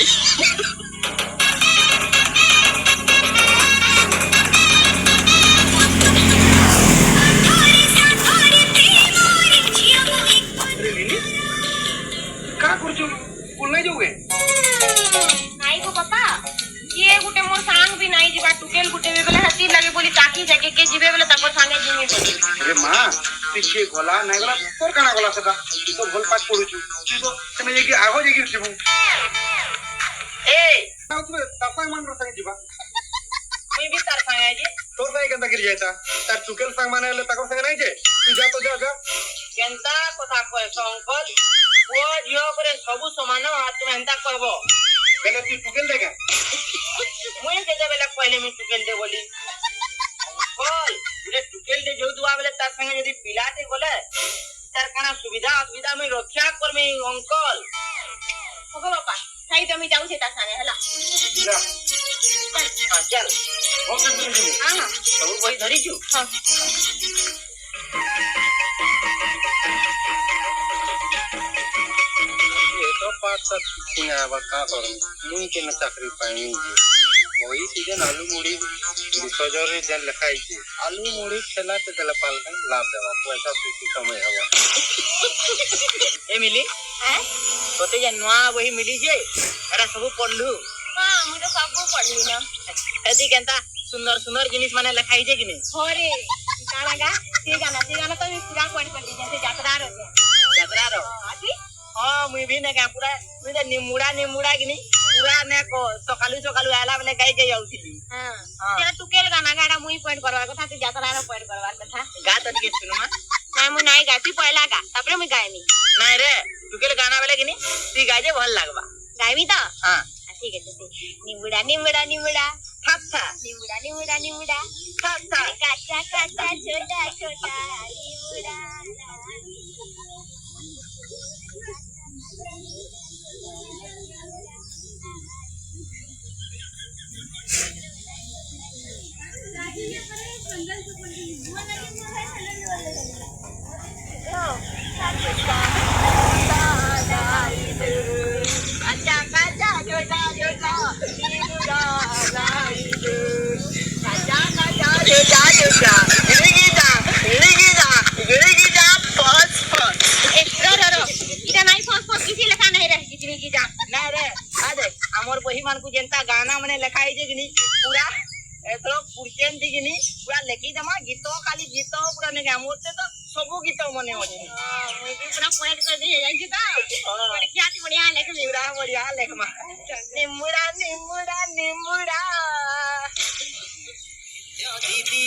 का करछु स्कूल नहीं जाओगे? नहीं गो पापा ये गुटे मोर सांग भी नहीं जीवा टुकेल गुटे भी बेले हती लगे बोली ताकी जगे के जीवे बेले तको सांगे जिमी बोली। अरे मां पीछे गला नहीं गला तोर काना गला सका तू तो भल पाठ पढुछु तू तो तने जेकी आगो जेकी छिबु ए ना तू तापाय मन रो संगे जीवा मैं भी तार सांगे जे तोर संगे केंता गिर जायता तार टुकेल संग माने ले ताको संगे नहीं जे तू जा तो जा केंता कथा कय अंकल वो जियो करे सब समान आ तुम एंता कहबो बेले तू टुकेल देगा मुई के बेले पहले मैं टुकेल दे बोली अंकल रे टुकेल दे जो दुआ बेले तार संगे यदि पिलाते बोले तार काना सुविधा असुविधा में रक्षा कर में अंकल ओगो बापा सही तो मैं जाऊ से तार संगे हला जा हां चल हो के तू जी हां सब वही धरी छु हां तो पाठ सब किना बा का कर मुई के न चाकरी पाई वही सीजन आलू मुड़ी 200 रे जन लिखाई छे आलू मुड़ी खेला ते दला पाल का लाभ देवा पैसा सुसी कमाई हवा ए मिली हैं तोते जे नवा वही मिली जे अरे सब पढलु हां मु तो सब पढली ना एती केंता सुंदर सुंदर जिनिस माने लिखाई छे कि नहीं हो रे काना गा से गाना तो मैं पूरा पढ़ दी जैसे यात्रा रो आती हां मुई भी ने का पूरा मुई तो निमुड़ा कि नहीं पूरा ने को सकालू आला बेले गाई के आउथली हां तेरा टुकेल गाना गाडा मुई पॉइंट करवा कथा तू यात्रा रो पॉइंट करवा कथा गा तो के सुनु मा ना मु नाही गाती पहला गा तापरे मुई गायमी नाही रे टुकेल गाना बेले कि नहीं ती गाजे भल लागबा गायमी तो हां ठीक है निमुड़ा थप था निमुड़ा थप था काचा छोटा निमुड़ा गाना मने लिखाई जे कि पूरा एतरो पुरचेन दी कि पूरा लेखी जमा गीतो खाली गीतो पूरा ने गामोते तो सब गीतो मने हो जे हां पूरा पॉइंट कर दे जाई छी तो बढ़िया बढ़िया लेख मा निमुड़ा दीदी